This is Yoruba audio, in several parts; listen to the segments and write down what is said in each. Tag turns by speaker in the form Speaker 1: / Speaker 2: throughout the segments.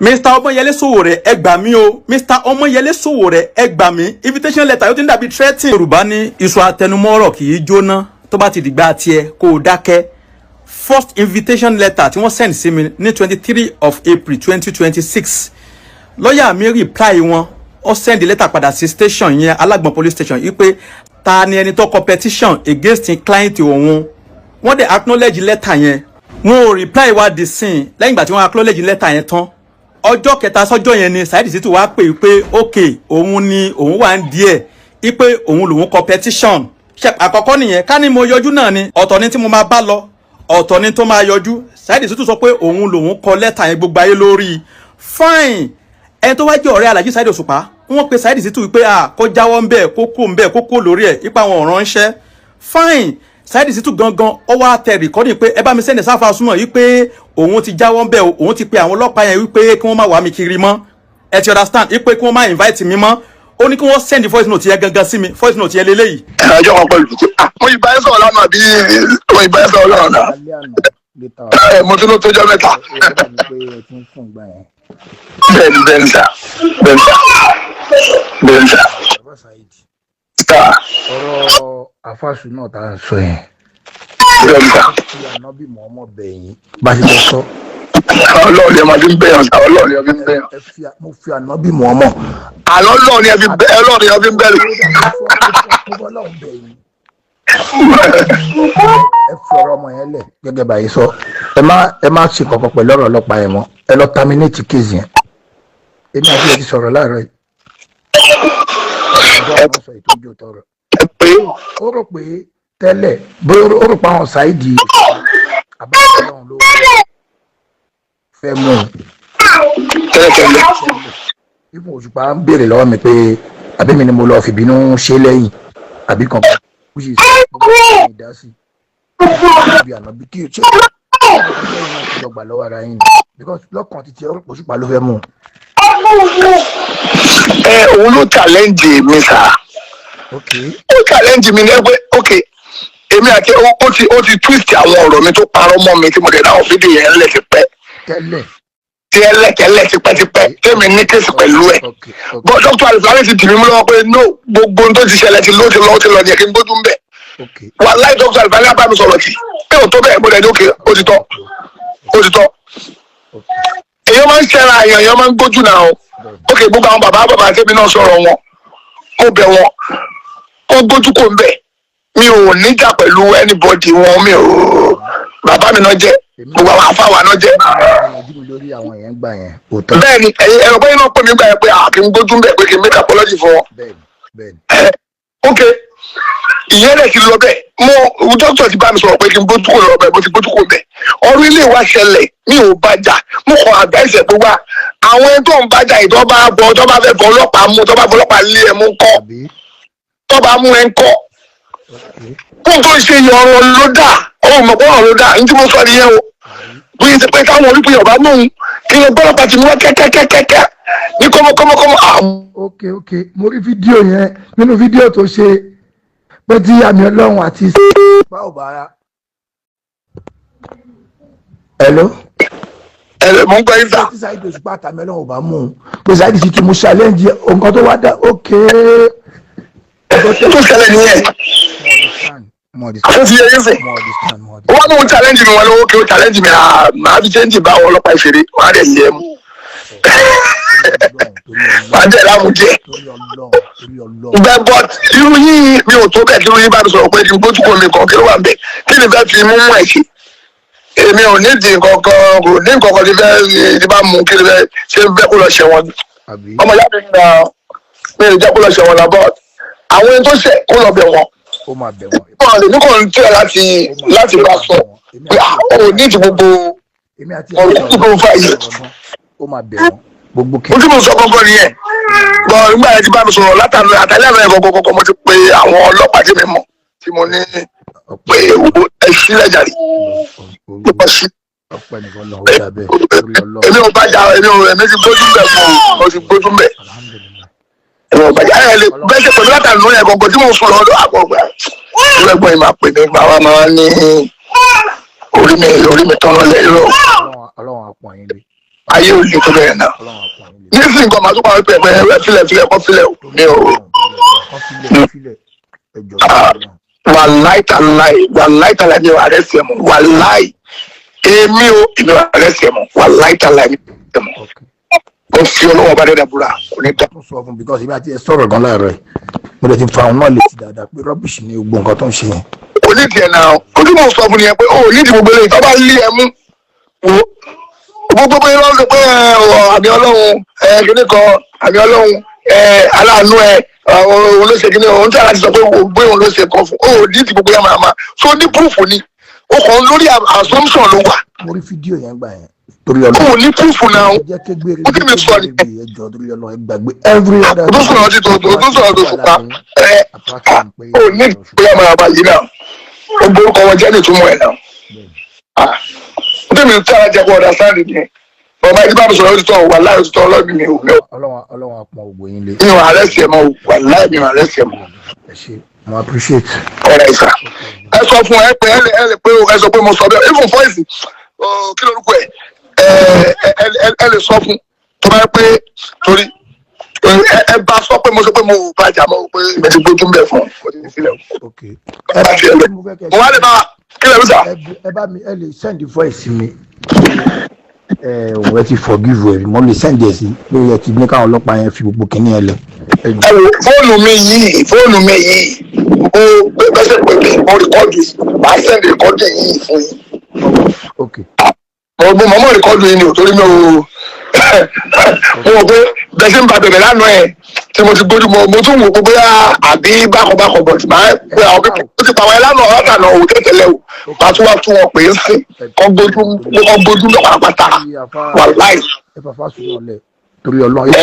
Speaker 1: Mr. Omoyele Sowore ẹ gbà mí o. Mr. Omoyele Sowore ẹ gbà mí. Invitation letter yóò ti ń dàbí threatening. Yorùbá ní iṣu atẹnumọ́rọ̀ kì í jóná tó bá ti dìgbà tiẹ̀ kó o dákẹ́. First invitation letter tí wọ́n send sí mi ní 23 of April 2026. Lọ́yà mi reply wọn ó send letter padà sí station yẹn Alágbọ̀n police station yìí pé ta ni ẹni tó competition against client òun. Wọ́n dẹ̀ acknowledge letter yẹn. Wọ́n ò reply wá di sin lẹ́yìn ìgbà tí wọ́n acknowledge letter yẹn tán. Ọjọ́ kẹta sọ́jọ́ yẹn ni Saheed Shittu wá pè pé okay òun ni òun wà ń díẹ̀ ipe òun lòun competition. Ṣé àkọ́kọ́ nìyẹn ká ní mo yọjú náà ni ọ̀tọ̀ ni tí mo máa bá lọ ọ̀tọ̀ ni tó máa yọjú. Saheed Shittu sọ pé òun lòun kọ letter yẹn gbogbo ayé lórí. Fine ẹni tó wá jẹ́ ọ̀rẹ́ Alhaji Saheed Òṣùpá wọ́n pe Saheed Shittu wípé kó jáwọ́ ń bẹ̀ kó kó ń bẹ̀ kó kó lórí ẹ̀ ipa àwọn ọ̀ràn ń ṣẹ́. Fine Saheed Shittu gangan ó wá tẹ recording pé ẹ bá mi send sáfà súnmọ́ yìí pé òun ti jáwọ́ ń bẹ̀ òun ti pe àwọn ọlọ́pàá yẹn wípé kí wọ́n má wá mi kiri mọ́ ẹ ti understand wípé kí wọ́n má invite mi mọ́ ó ní kí wọ́n send voice note yẹn gangan sí mi voice note yẹn lélẹ́yìí.
Speaker 2: ẹjọ́ kan pẹ̀lú mo ìbá ẹ sọ̀rọ̀ lánàá bí mo ìbá ẹ sọ̀rọ̀ lánàá mo tún ló tó jọ mẹ́ta. bẹ́ẹ̀ni sá.
Speaker 3: ọ̀rọ̀ àfàṣù náà tá a sọ yẹn. fi ànábì mọ́ ọmọ bẹ̀yìn bá a ṣe lọ sọ.
Speaker 2: ọlọ́ọ̀ni ẹ̀ máa fi ń bẹ̀yàn sá ọlọ́ọ̀ni ẹ̀ fi ń bẹ̀yàn.
Speaker 3: mo fi ànábì mọ́ ọmọ.
Speaker 2: àlọ́ ọlọ́ọ̀ni ẹ̀ fi ń bẹ̀rẹ̀.
Speaker 3: mo bọ́ lọ́hùn bẹ̀yìn. ẹ fi ọ̀rọ̀ ọmọ yẹn lẹ̀ gẹ́gẹ́ báyìí sọ ẹ má ṣe kankan pẹ̀lú ọ̀rọ̀ ọlọ́pàá yẹn mọ́ ẹ lọ terminate case yẹn èmi àti ẹ ti sọ̀rọ̀ láàárọ̀ yìí. ó rò pé tẹ́lẹ̀ bóyá ó rò pé àwọn Saheed àbájá náà ló fẹ́ mú un.
Speaker 2: tẹ́lẹ̀.
Speaker 3: Ifun Òṣùpá ń béèrè lọ́wọ́ mi pé àbí mi ni mo lọ fìbínú ṣe lẹ́yìn àbí kankan kú sí ìdásí ibi ànábì kí o ṣe ìjọba lọ́wọ́ ara yín because lọ́kàn títí Òṣùpá ló fẹ́ mú un.
Speaker 2: òun ló challenge mi sá. ó challenge mi ní ẹgbẹ́ okay èmi àti ó ti twist àwọn ọ̀rọ̀ mi tó parọ́ mọ́ mi tí mo dẹ̀ dáhùn fídíò yẹn lẹ̀ ti pẹ́. tẹ́lẹ̀ tipẹ́tipẹ́ tẹ́mi ní kéésì pẹ̀lú ẹ̀. bọ́ dr alifari ti tìmí mú lọ́wọ́ pé no gbogbo ohun tó ti ṣẹlẹ̀ ti lọ ní ẹ̀kí ń gbójú ń bẹ̀. wàláhì dr alifari á bá mi sọ̀rọ̀ sí pé ò tó bẹ́ẹ̀ mo dẹ̀ ní òkè ó ti tọ́. èèyàn máa ń ṣẹ́ra èèyàn máa ń gbójú náà o òkè gbogbo àwọn bàbá tẹ́mi náà sọ̀rọ̀ wọn mo bẹ̀ wọn kó gbójú kò ń bẹ̀ mi ò níjà pẹ̀lú anybody wọn mi ò bàbá mi náà jẹ́ gbogbo àwọn afáwa náà jẹ́. bẹ́ẹ̀ni ẹ̀rọ bẹ́ẹ̀ náà pè mí gbà yẹn pé kí n gbójú bẹ́ẹ̀ pé kí n make apology fún wọn. ok ìyẹn rẹ̀ ti lọ bẹ́ẹ̀ mo dókítà ti bá mi sọ̀rọ̀ pé kí n gbójú kò lọ bẹ́ẹ̀ mo ti gbójú kò bẹ́ẹ̀ ọ̀rọ̀ ilé wa ṣẹlẹ̀ mi ò bàjá mo kàn àgbà ẹ̀sẹ̀ pé wá àwọn ẹni tó ń bàjá yìí tó bá fẹ́ fọ ọlọ́pàá mú tó bá fọ ọlọ́pàá lé ẹ̀ mú kọ́ tó bá mú ẹ̀ ń kọ́ kó tó ṣe yọ ọ̀rọ̀ ló dà ọ̀rọ̀ mọ̀ pé ọ̀rọ̀ ló dà ní tí mo sọ nìyẹn o bí n ti pé káwọn orí pé ọba mú un kí ló gbọ́dọ̀ pàtì mú wá kẹ́kẹ́kẹ́kẹ́ ní kọ́mọkọ́mọ.
Speaker 3: ok mo rí fídíò yẹn nínú fídíò tó ṣe pé tí àmì ọlọ́run àti báwo bá ara. hello.
Speaker 2: mo ń gbọ́ yín sá.
Speaker 3: tí Saheed Òṣùpá àtàmì ọlọ́run ò bá mú un pé Saheed Shittu mo challenge nǹkan tó wá dá ok.
Speaker 2: tó ṣẹlẹ̀ nìyẹn. àti yẹn sè wọ́n ní wọ́n challenge mi wọn lọ́wọ́ kí wọ́n challenge mi àá fi change bá àwọn ọlọ́pàá ìṣeré wọ́n á dẹ̀ lé mu wọ́n á dẹ̀ láàmú díẹ̀ bẹ́ẹ̀ but irú yìí mi ò tó bẹ́ẹ̀ kí irú yìí bá mi sọ̀rọ̀ pé kí n gbójú kò mi kàn kí ló wà ń bẹ̀ kí ni fẹ́ fi mú mú ẹ̀ sí èmi ò ní di nǹkan kan kò ní nǹkan kan tí fẹ́ ti bá mú kí ni fẹ́ ṣe fẹ́ kó lọ ṣẹ̀wọ̀n ọmọ ìyá mi nà mi ò jẹ́ kó lọ ṣẹ̀wọ̀n náà but àwọn ẹni tó ṣẹ̀ kó lọ bẹ̀ wọ́n.
Speaker 3: ó máa bẹ̀ wọ́n.
Speaker 2: wọ́n lè ní kò ń tẹ̀ láti bá sọ pé ó ní ti gbogbo ọ̀rọ̀ tó ń fa yìí.
Speaker 3: ó máa bẹ̀ wọ́n gbogbo kí.
Speaker 2: ojú mi sọ kankan nìyẹn bọ́ nígbà yẹn ti bá mi sọ̀rọ̀ àtàlẹ́ àbẹ̀rẹ̀ kọ̀ọ̀kọ̀ mo ti pe àwọn ọlọ́pàá tí mi mọ̀ tí mo ní pé ẹ sílẹ̀ jàre ló bá sí. èmi ò bá jà èmi ti gbójú bẹ̀ fún ọ ti gbójú bẹ̀. èmi ò bá jà ẹ̀ lè bẹ́ẹ̀ ṣe pẹ̀lú àtàlẹ́ yẹn kọ̀ọ̀kan tí mo sọ̀rọ̀ ọdún àgbọ̀gbà ẹgbẹ́ yìí máa pè mí máa ní orí mi tán lọ́lẹ̀ irọ́.
Speaker 3: Ọlọ́run àpọ̀ yín lé.
Speaker 2: ayé ò lè tó bẹ́ẹ̀ náà nísìnyí nǹkan màá tún máa pẹ̀ pẹ́ filẹ̀ kọ́ filẹ̀ o ní o. wàláì tàláì ni wà rẹ́sì ẹ̀ mọ́ wàláì èmi ò èmi wà rẹ́sì ẹ̀ mọ́ wàláì tàláì ni ẹ̀ mọ́ mo fi ọlọ́wọ́ bá dẹ́dẹ́ búra kò ní tán.
Speaker 3: mo sọ fún because ibi àti ẹ sọ̀rọ̀ gan láàárọ̀ yìí mo lè ti fa àwọn náà létí dáadáa pé rọ́bìṣì ni gbogbo nǹkan tó ń ṣe yẹn.
Speaker 2: onídìí ẹ̀ náà ojú mo sọ fún yẹn pé ó nídìí gbogbo eléyìí tó bá lé ẹ mú wo gbogbo yẹn lọ́dún pé àmì ọlọ́run kìnnì kan àmì ọlọ́run aláàánú òun ló ṣe kìnnì òun tí a ti sọ pé òun ló ṣe kan fún ó nídìí gbogbo yẹn máa so ní proof ni ó kàn lórí assumption ló wà.
Speaker 3: mo rí fídíò yẹn gbà yẹn torí ọlọ́run
Speaker 2: ó ní proof náà ó
Speaker 3: kí
Speaker 2: mi sọ ni
Speaker 3: ẹjọ́ torí ọlọ́run ẹ gbàgbé every other
Speaker 2: tó sọ̀rọ̀ ti tó sọ̀rọ̀ tó fipá ó ní ìpínlẹ̀ máa bá yìí náà ó borúkọ wọn jẹ́ nítumọ̀ ẹ̀ náà ó tẹ̀mí tí a jẹ́ kó ọ̀dà sáàdì ni ọba ẹni bá mi sọ̀rọ̀ ó ti tọ̀ wà láì ó ti tọ̀ ọlọ́ọ̀bì mi ò mẹ́ o.
Speaker 3: ọlọ́run àpọ̀ ògbó yín lé.
Speaker 2: mi ò àrẹ́sì ẹ̀ mọ́ o wà láì mi ò àrẹ́sì ẹ̀ mọ́.
Speaker 3: ẹ ṣe mo appreciate.
Speaker 2: ọ̀rẹ́ ìsà ẹ sọ fún ẹ pé ẹ lè pé ẹ sọ pé mo sọ bẹ́ẹ̀ even voice kí lórúkọ ẹ lè sọ fún tó bá yẹ pé torí ẹ bá sọ pé mo sọ pé mo bàjá mọ́ pé ẹ ti gbójú mbẹ́ fún ọ. mo wá lè bá kí lè rí sà.
Speaker 3: ẹ bá mi ẹ lè send voice mi òun ẹ ti forgive ẹ mo lè send ẹ sí pé ẹ ti ní káwọn ọlọ́pàá yẹn fi gbogbo kínní ẹ lẹ.
Speaker 2: fóònù mi yìí mo gbẹ́sẹ̀ pé mo rìkọ́dù màá send rìkọ́dù yìí fún yín. mo mọ̀ rìkọ́dù yìí ni ò torí mi ò mo wò pé bẹ́ẹ̀ ṣe ń ba bẹ̀bẹ̀ lánàá ẹ̀ tí mo ti gbójú mo tún wò pé àbí bákọ̀bákọ̀ bọ̀ tí máa pé àwọn pípọ̀ ó ti pàwọn ẹ̀ lánàá ọ̀tà náà ò tẹ̀tẹ̀lẹ̀ o máa tún wá tún wọn pè é sí kọ́ gbójú lọ́wọ́ pátá wà láì.
Speaker 3: ẹ fàfà sùn ọ̀lẹ̀ torí ọlọ́run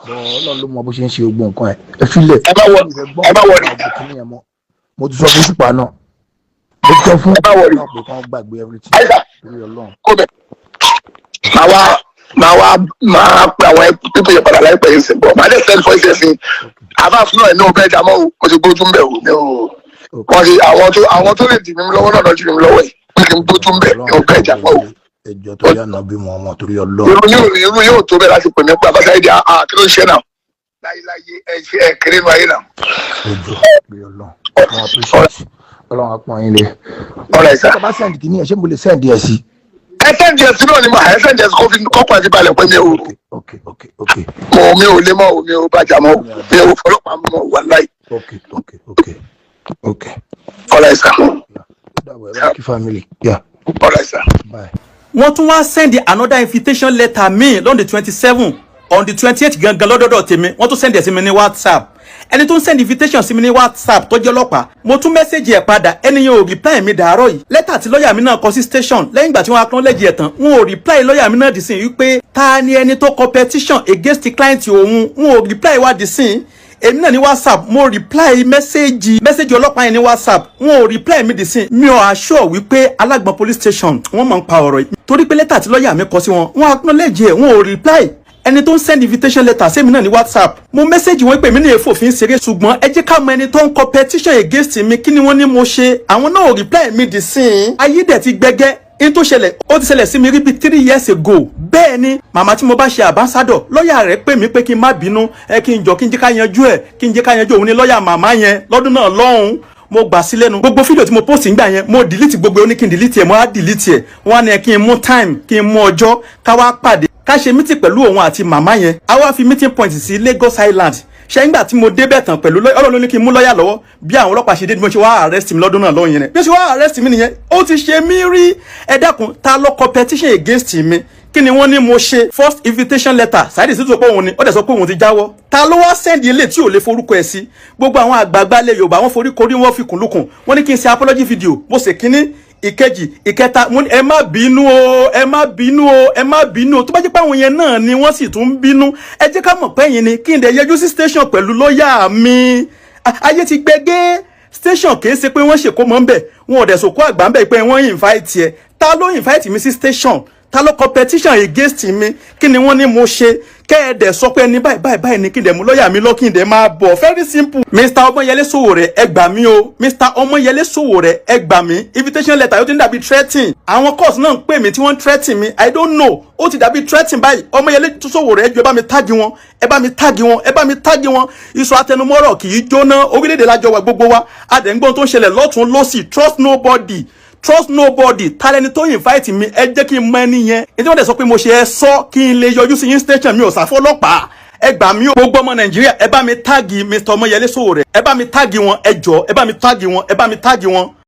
Speaker 3: ọlọ́run ló mọ bó ṣe ń ṣe gbogbo nǹkan ẹ filẹ̀
Speaker 2: ẹ bá wọlé
Speaker 3: mo ti sọ fún sípà náà mo ti sọ fún
Speaker 2: náà
Speaker 3: pé kán gbàgbé everything torí ọlọ́run.
Speaker 2: máa pe àwọn pípé yẹn padà láìpẹ́ yìí sí bọ́ máa dé send voice ẹ̀ sí àbáfin náà inú bẹ́ẹ̀ jámọ́ o mo ti gbójú mbẹ́ o ní o wọ́n ti àwọn tó lè dì mí lọ́wọ́ náà lọ́ọ́ dì mí lọ́wọ́ yìí pé kí n gbójú mbẹ́ inú bẹ́ẹ̀ jámọ́ o.
Speaker 3: ẹjọ́ tó yà náà bí mo ọmọ torí ọlọ́run.
Speaker 2: irú yóò tó bẹ́ẹ̀ láti pè mí pé àbáṣá ìdí kí ló ń ṣe náà láyé ẹ kéré nu ayé náà.
Speaker 3: ẹjọ́ torí ọlọ́run ọmọ appreciate ọlọ́run apọ̀ yín lé.
Speaker 2: ọ̀rẹ́ ìsà.
Speaker 3: ṣé bá send kìíní ẹ̀ ṣé mo lè send ẹ̀ sí.
Speaker 2: ẹsẹ̀ díẹ̀ sí náà ni mà ẹsẹ̀ díẹ̀ sí kọ́pọ̀ àti balẹ̀ pé mi ò mi ò lé mọ́ mi ò bàjá mọ́ mi ò fọlọ́pàá mọ́ wà láì. ọ̀rẹ́ ìsà. ọ̀rẹ́ ìsà.
Speaker 1: wọ́n tún wá send another invitation letter mi lọ́n the 27 on the 28th gangan lọ́dọ̀dọ̀ tèmi wọ́n tún send ẹ̀ sí mi ní WhatsApp ẹni tó ń send invitation sí mi ní WhatsApp tó jẹ́ ọlọ́pàá mo tún mẹ́sẹ̀gì ẹ̀ padà ẹni yẹn ò reply mi dàárọ̀ yìí lẹ́tà tí lọ́ọ̀yà mi náà kọ sí station lẹ́yìn ìgbà tí wọ́n acknowledge ẹ̀ tán wọn ò reply lọ́ọ̀yà mi náà dì sí wípé ta ni ẹni tó kọ petition against the client òun wọn ò reply wá dì sí èmi náà ní WhatsApp mo reply mẹ́sẹ̀gì ọlọ́pàá yẹn ní WhatsApp wọn ò reply mi dì sí mi ò assure wípé Alágbọ̀n police station wọ́n máa ń pa ọ̀rọ̀ yìí torí pé lẹ́tà tí lọ́ọ̀yà mi kọ sí wọn wọn acknowledge ẹ̀ wọn ò reply ẹni tó ń send invitation letter sẹ́mi náà ní WhatsApp mo message wọn pé mi ní èfòfin ṣeré ṣùgbọ́n ẹ jẹ́ ká mọ ẹni tó ń kọ petition against mi kí ni wọ́n ní mo ṣe àwọn náà ò reply mi dì sí i ayé dẹ̀ ti gbẹgẹ́ in tó ṣẹlẹ̀ ó ti ṣẹlẹ̀ sí mi rí bí 3 years ago bẹ́ẹ̀ ni màmá tí mo bá ṣe ambassador lọ́ọ̀yà rẹ̀ pè mí pé kí n má bínú kí n jọ kí n jẹ́ ká yanjú òun ní lọ́ọ̀yà màmá yẹn lọ́dún náà lọ́hùn mo gbà sí lẹ́nu gbogbo fídíò tí mo post ńgbà yẹn mo delete gbogbo ó ní kí n delete ẹ̀ mo á delete ẹ̀ wọ́n á ní kí n mú time kí n mú ọjọ́ ká wá pàdé ká ṣe meeting pẹ̀lú òun àti màmá yẹn a wá fi meeting point sí Lagos Island ṣe ńgbà tí mo débẹ̀ tán pẹ̀lú Ọlọ́run ní kí n mú lọ́ọ̀yà lọ́wọ́ bí àwọn ọlọ́pàá ṣe dé bí mo ṣe wá arrest mi lọ́dún náà lọ́hùn yẹn bí ó ṣe wá arrest mi nìyẹn ó ti ṣe mí rí ẹ dákun ta ló kọ petition against mi kí ni wọ́n ní mo ṣe first invitation letter Saheed Shittu sọ pé òun ni ó dẹ̀ sọ pé òun ti jáwọ́ ta ló wá send ilé tí ò lè forúkọ ẹ̀ sí gbogbo àwọn àgbààgbà ilẹ̀ Yorùbá wọ́n forí korí wọ́n fi kùnlùkùn wọ́n ní kí n ṣe apology video mo ṣe kínní ìkejì ìkẹta mo ní ẹ má bínú o ẹ má bínú o ẹ má bínú o tó bá jẹ́ pé àwọn yẹn náà ni wọ́n sì tún bínú ẹ jẹ́ ká mọ̀ pé yín ni kí n dẹ̀ yẹjú sí station pẹ̀lú lọ́ọ̀yà mi ayé ti gbẹgẹ́ station kìí ṣe pé wọ́n ṣèkó mọ́ ń bẹ̀ wọn ò dẹ̀ sòkó àgbà ń bẹ̀ pé wọ́n invite ẹ ta ló invite mi sí station ta ló kọ petition against mi kí ni wọ́n ní mo ṣe kẹ́ẹ̀dẹ̀ sọ pé ẹni báyìí ní kí n dẹ̀ mú lọ́ọ̀yà mi lọ kí n dẹ̀ máa bọ̀ very simple. Mr. Ọmọyẹlé Sowore ẹ gbà mí o Mr. Ọmọyẹlé Sowore ẹ gbà mí invitation letter yóò ti ń dàbí threatening àwọn course náà ń pè mí tí wọ́n ń threatening mi I don't know ó ti dàbí threatening báyìí Ọmọyẹlé Sowore ẹ jọ̀ọ́ ẹ bá mi táàgì wọn ẹ bá mi táàgì wọn ẹ bá mi táàgì wọn iṣu atẹnumọ́rọ̀ kì í jóná orílẹ̀-èdè lájọ wa gbogbo wa adẹ̀ngbọ́n tó ń ṣẹlẹ̀ lọ́tún lọ́sì trust nobody tálẹ́ni tó invite mi ẹ jẹ́ kí n mọ ẹni yẹn ètò ìwọ́n dẹ̀ sọ pé mo ṣe ẹ sọ kí n lè yọjú sí yín station mi ò sáfọ́lọ́pàá ẹ gbà mí o gbogbo ọmọ Nàìjíríà ẹ bá mi táàgì Mr. Ọmọyẹlé Sowore ẹ bá mi táàgì wọn ẹ jọ̀ọ́ ẹ bá mi táàgì wọn ẹ bá mi táàgì wọn.